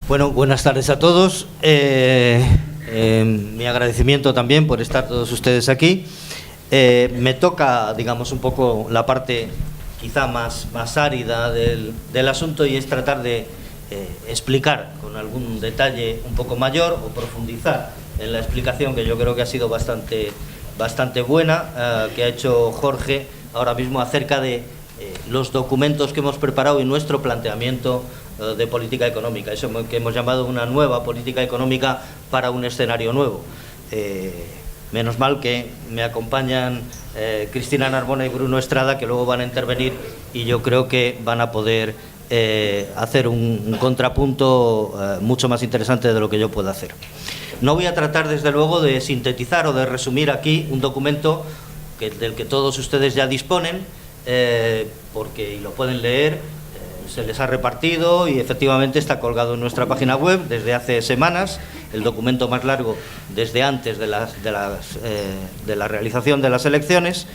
Bueno, buenas tardes a todos. Mi agradecimiento también por estar todos ustedes aquí. Me toca, digamos, un poco la parte quizá más árida del asunto, y es tratar de explicar con algún detalle un poco mayor o profundizar en la explicación, que yo creo que ha sido bastante buena, que ha hecho Jorge ahora mismo acerca de los documentos que hemos preparado y nuestro planteamiento de política económica, eso que hemos llamado una nueva política económica para un escenario nuevo. Menos mal que me acompañan Cristina Narbona y Bruno Estrada, que luego van a intervenir, y yo creo que van a poder hacer un contrapunto mucho más interesante de lo que yo pueda hacer. No voy a tratar, desde luego, de sintetizar o de resumir aquí un documento del que todos ustedes ya disponen, porque lo pueden leer. Se les ha repartido y efectivamente está colgado en nuestra página web desde hace semanas, el documento más largo desde antes de la realización de las elecciones,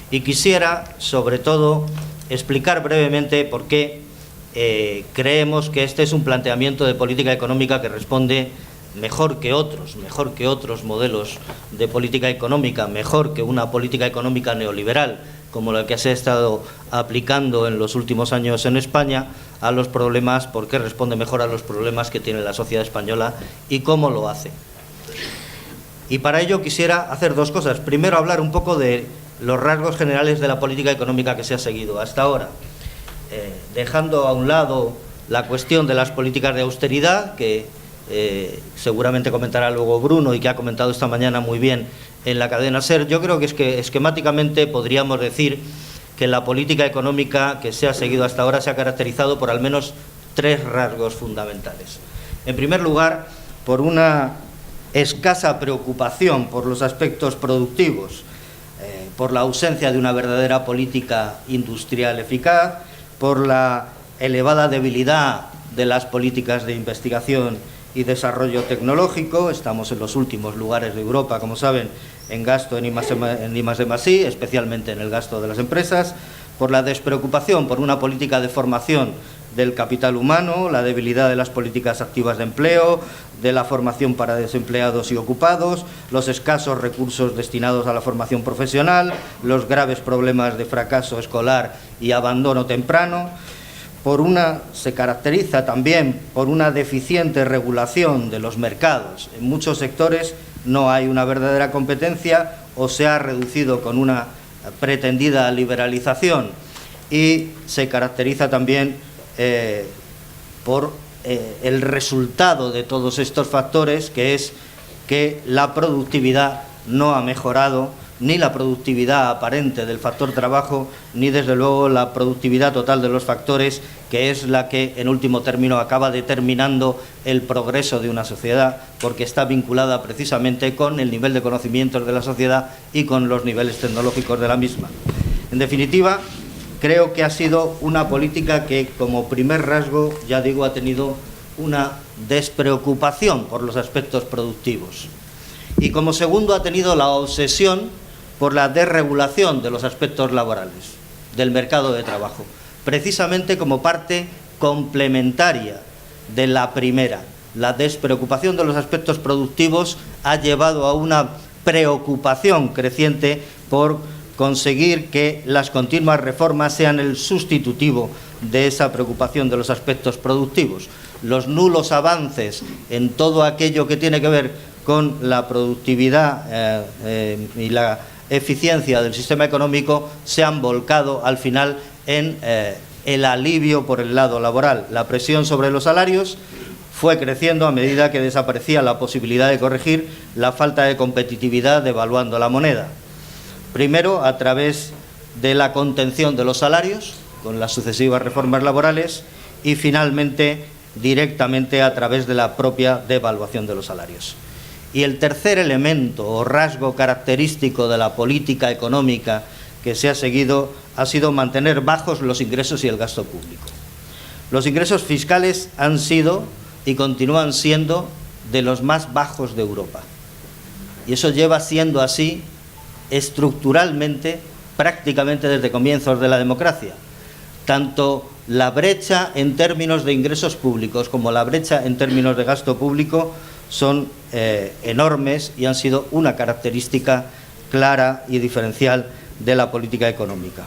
y quisiera sobre todo explicar brevemente por qué creemos que este es un planteamiento de política económica que responde mejor que otros modelos de política económica, mejor que una política económica neoliberal como la que se ha estado aplicando en los últimos años en España, a los problemas, porque responde mejor a los problemas que tiene la sociedad española y cómo lo hace. Y para ello quisiera hacer dos cosas. Primero, hablar un poco de los rasgos generales de la política económica que se ha seguido hasta ahora, dejando a un lado la cuestión de las políticas de austeridad, que seguramente comentará luego Bruno y que ha comentado esta mañana muy bien en la cadena SER. Yo creo que esquemáticamente podríamos decir que la política económica que se ha seguido hasta ahora se ha caracterizado por al menos tres rasgos fundamentales. En primer lugar, por una escasa preocupación por los aspectos productivos, por la ausencia de una verdadera política industrial eficaz, por la elevada debilidad de las políticas de investigación y desarrollo tecnológico. Estamos en los últimos lugares de Europa, como saben, en gasto en I+D+I, especialmente en el gasto de las empresas, por la despreocupación por una política de formación del capital humano, la debilidad de las políticas activas de empleo, de la formación para desempleados y ocupados, los escasos recursos destinados a la formación profesional, los graves problemas de fracaso escolar y abandono temprano. Se caracteriza también por una deficiente regulación de los mercados. En muchos sectores no hay una verdadera competencia o se ha reducido con una pretendida liberalización, y se caracteriza también por el resultado de todos estos factores, que es que la productividad no ha mejorado, ni la productividad aparente del factor trabajo, ni desde luego la productividad total de los factores, que es la que en último término acaba determinando el progreso de una sociedad, porque está vinculada precisamente con el nivel de conocimientos de la sociedad y con los niveles tecnológicos de la misma. En definitiva, creo que ha sido una política que, como primer rasgo, ya digo, ha tenido una despreocupación por los aspectos productivos, y como segundo ha tenido la obsesión por la desregulación de los aspectos laborales, del mercado de trabajo, precisamente como parte complementaria de la primera. La despreocupación de los aspectos productivos ha llevado a una preocupación creciente por conseguir que las continuas reformas sean el sustitutivo de esa preocupación de los aspectos productivos. Los nulos avances en todo aquello que tiene que ver con la productividad y la eficiencia del sistema económico se han volcado al final en el alivio por el lado laboral. La presión sobre los salarios fue creciendo a medida que desaparecía la posibilidad de corregir la falta de competitividad devaluando la moneda. Primero, a través de la contención de los salarios, con las sucesivas reformas laborales, y finalmente, directamente a través de la propia devaluación de los salarios. Y el tercer elemento o rasgo característico de la política económica que se ha seguido ha sido mantener bajos los ingresos y el gasto público. Los ingresos fiscales han sido y continúan siendo de los más bajos de Europa. Y eso lleva siendo así estructuralmente prácticamente desde comienzos de la democracia, tanto la brecha en términos de ingresos públicos como la brecha en términos de gasto público son enormes y han sido una característica clara y diferencial de la política económica.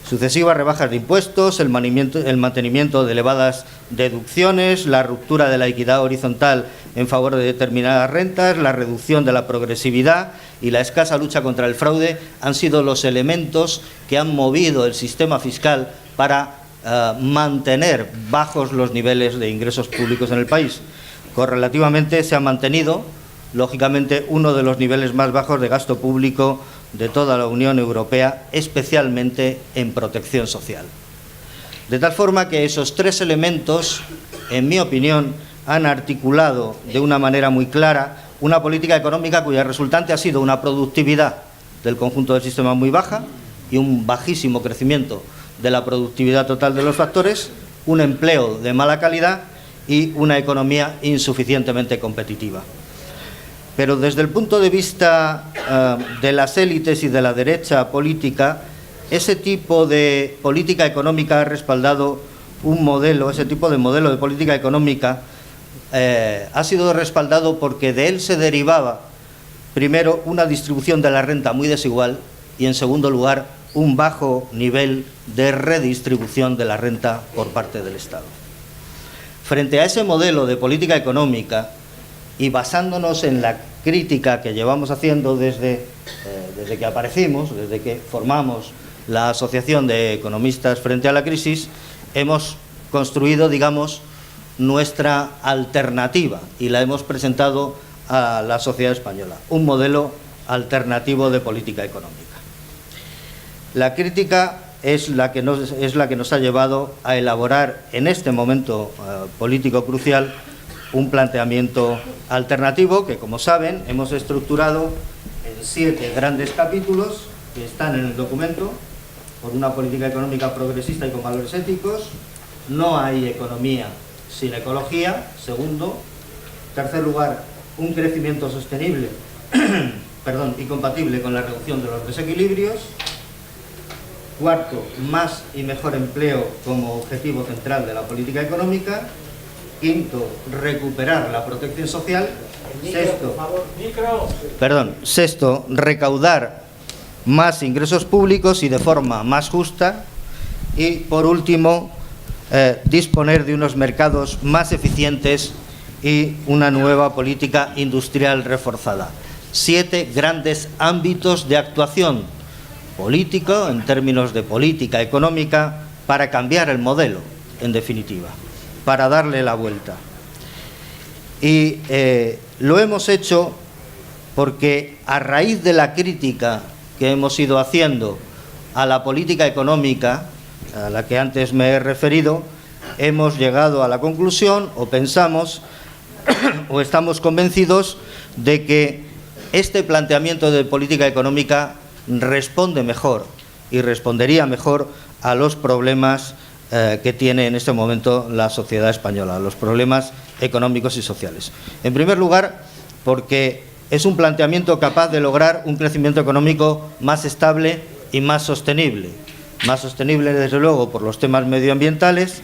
Sucesivas rebajas de impuestos, el mantenimiento de elevadas deducciones, la ruptura de la equidad horizontal en favor de determinadas rentas, la reducción de la progresividad y la escasa lucha contra el fraude han sido los elementos que han movido el sistema fiscal para mantener bajos los niveles de ingresos públicos en el país. Correlativamente se ha mantenido, lógicamente, uno de los niveles más bajos de gasto público de toda la Unión Europea, especialmente en protección social. De tal forma que esos tres elementos, en mi opinión, han articulado de una manera muy clara una política económica cuya resultante ha sido una productividad del conjunto del sistema muy baja y un bajísimo crecimiento de la productividad total de los factores, un empleo de mala calidad y una economía insuficientemente competitiva. Pero desde el punto de vista de las élites y de la derecha política, ese tipo de política económica ha respaldado un modelo, ese tipo de modelo de política económica ha sido respaldado porque de él se derivaba, primero, una distribución de la renta muy desigual y, en segundo lugar, un bajo nivel de redistribución de la renta por parte del Estado. Frente a ese modelo de política económica, y basándonos en la crítica que llevamos haciendo desde que aparecimos, desde que formamos la Asociación de Economistas frente a la crisis, hemos construido, digamos, nuestra alternativa y la hemos presentado a la sociedad española, un modelo alternativo de política económica. La crítica es la que nos ha llevado a elaborar en este momento político crucial un planteamiento alternativo que, como saben, hemos estructurado en 7 grandes capítulos que están en el documento: por una política económica progresista y con valores éticos, no hay economía sin ecología, segundo; tercer lugar, un crecimiento sostenible y compatible con la reducción de los desequilibrios; cuarto, más y mejor empleo como objetivo central de la política económica; quinto, recuperar la protección social; sexto, recaudar más ingresos públicos y de forma más justa; y, por último, disponer de unos mercados más eficientes y una nueva política industrial reforzada. 7 grandes ámbitos de actuación político, en términos de política económica, para cambiar el modelo, en definitiva, para darle la vuelta. Y lo hemos hecho porque, a raíz de la crítica que hemos ido haciendo a la política económica, a la que antes me he referido, hemos llegado a la conclusión, o pensamos, o estamos convencidos de que este planteamiento de política económica responde mejor y respondería mejor a los problemas que tiene en este momento la sociedad española, los problemas económicos y sociales. En primer lugar, porque es un planteamiento capaz de lograr un crecimiento económico más estable y más sostenible. Más sostenible, desde luego, por los temas medioambientales,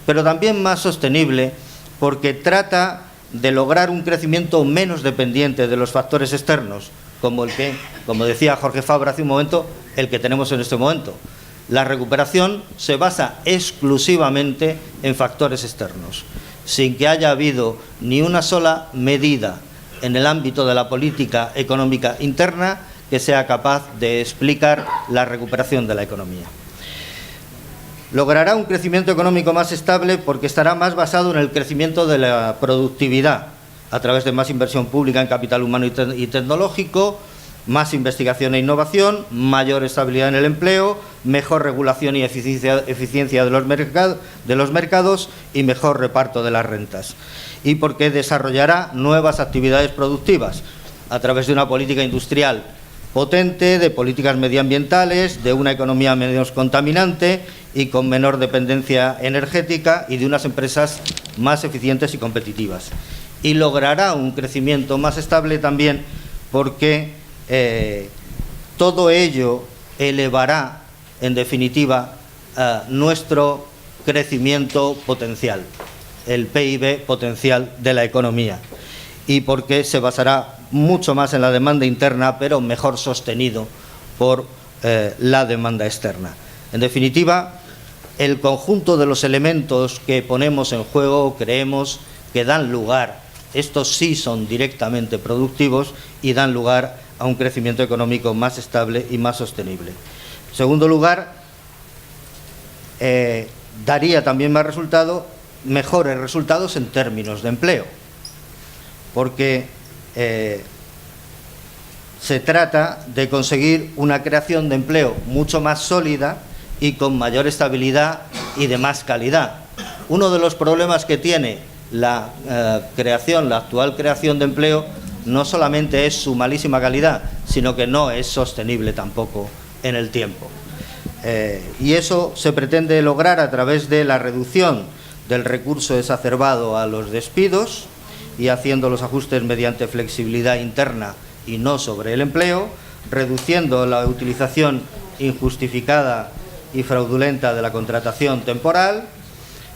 pero también más sostenible porque trata de lograr un crecimiento menos dependiente de los factores externos, como el que, como decía Jorge Fabra hace un momento, el que tenemos en este momento. La recuperación se basa exclusivamente en factores externos, sin que haya habido ni una sola medida en el ámbito de la política económica interna que sea capaz de explicar la recuperación de la economía. Logrará un crecimiento económico más estable porque estará más basado en el crecimiento de la productividad, a través de más inversión pública en capital humano y tecnológico, más investigación e innovación, mayor estabilidad en el empleo, mejor regulación y eficiencia de los mercados y mejor reparto de las rentas. Y porque desarrollará nuevas actividades productivas a través de una política industrial potente, de políticas medioambientales, de una economía menos contaminante y con menor dependencia energética, y de unas empresas más eficientes y competitivas. Y logrará un crecimiento más estable también porque todo ello elevará, en definitiva, nuestro crecimiento potencial, el PIB potencial de la economía, y porque se basará mucho más en la demanda interna, pero mejor sostenido por la demanda externa. En definitiva, el conjunto de los elementos que ponemos en juego creemos que dan lugar, estos sí son directamente productivos y dan lugar a un crecimiento económico más estable y más sostenible. En segundo lugar, daría también mejores resultados en términos de empleo, porque se trata de conseguir una creación de empleo mucho más sólida y con mayor estabilidad y de más calidad. Uno de los problemas que tiene la actual creación de empleo no solamente es su malísima calidad, sino que no es sostenible tampoco en el tiempo. Y eso se pretende lograr a través de la reducción del recurso exacerbado a los despidos y haciendo los ajustes mediante flexibilidad interna y no sobre el empleo, reduciendo la utilización injustificada y fraudulenta de la contratación temporal,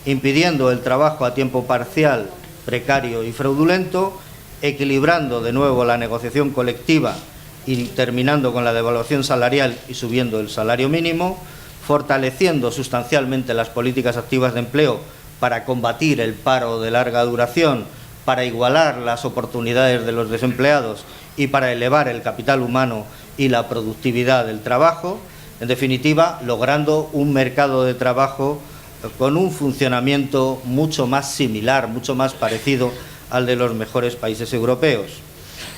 impidiendo el trabajo a tiempo parcial, precario y fraudulento, equilibrando de nuevo la negociación colectiva y terminando con la devaluación salarial y subiendo el salario mínimo, fortaleciendo sustancialmente las políticas activas de empleo para combatir el paro de larga duración, para igualar las oportunidades de los desempleados y para elevar el capital humano y la productividad del trabajo. En definitiva, logrando un mercado de trabajo con un funcionamiento mucho más similar, mucho más parecido al de los mejores países europeos.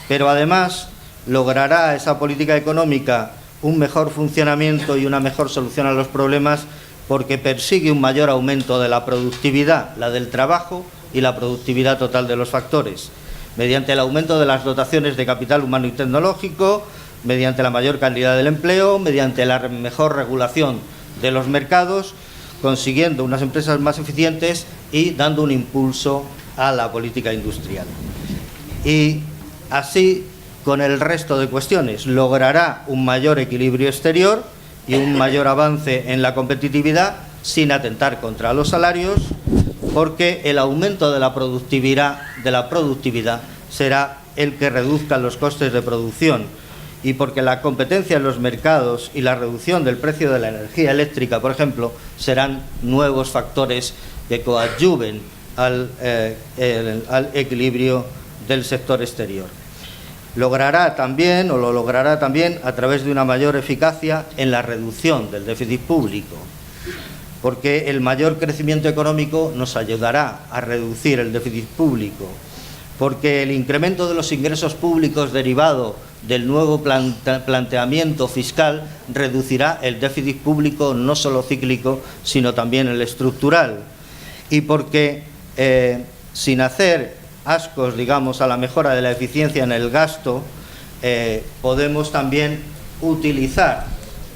Pero además logrará esa política económica un mejor funcionamiento y una mejor solución a los problemas porque persigue un mayor aumento de la productividad, la del trabajo y la productividad total de los factores, mediante el aumento de las dotaciones de capital humano y tecnológico, mediante la mayor calidad del empleo, mediante la mejor regulación de los mercados, consiguiendo unas empresas más eficientes y dando un impulso a la política industrial. Y así, con el resto de cuestiones, logrará un mayor equilibrio exterior y un mayor avance en la competitividad sin atentar contra los salarios, porque el aumento de la productividad será el que reduzca los costes de producción y porque la competencia en los mercados y la reducción del precio de la energía eléctrica, por ejemplo, serán nuevos factores que coadyuven al equilibrio del sector exterior. Lo logrará también a través de una mayor eficacia en la reducción del déficit público, porque el mayor crecimiento económico nos ayudará a reducir el déficit público, porque el incremento de los ingresos públicos derivado del nuevo planteamiento fiscal reducirá el déficit público no solo cíclico, sino también el estructural, y porque sin hacer ascos, digamos, a la mejora de la eficiencia en el gasto, podemos también utilizar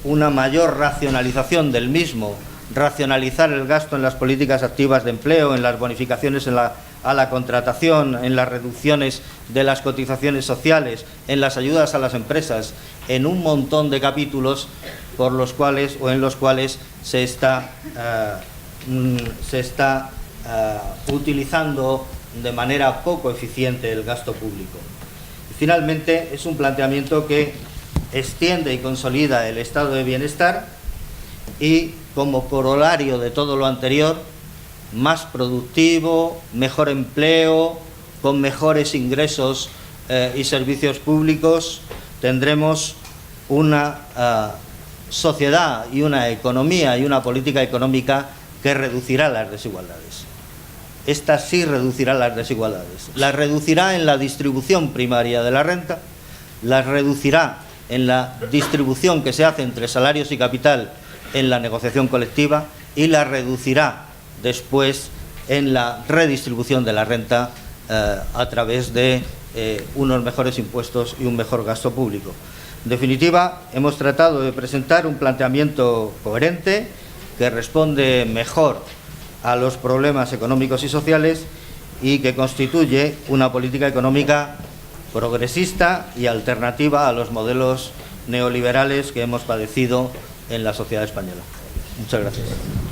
una mayor racionalización del mismo, racionalizar el gasto en las políticas activas de empleo, en las bonificaciones a la contratación, en las reducciones de las cotizaciones sociales, en las ayudas a las empresas, en un montón de capítulos por los cuales o en los cuales se está utilizando de manera poco eficiente el gasto público. Y finalmente, es un planteamiento que extiende y consolida el estado de bienestar y, como corolario de todo lo anterior, más productivo, mejor empleo, con mejores ingresos y servicios públicos, tendremos una sociedad y una economía y una política económica que reducirá las desigualdades. Esta sí reducirá las desigualdades. Las reducirá en la distribución primaria de la renta, las reducirá en la distribución que se hace entre salarios y capital en la negociación colectiva y las reducirá después en la redistribución de la renta a través de unos mejores impuestos y un mejor gasto público. En definitiva, hemos tratado de presentar un planteamiento coherente que responde mejor a los problemas económicos y sociales y que constituye una política económica progresista y alternativa a los modelos neoliberales que hemos padecido en la sociedad española. Muchas gracias.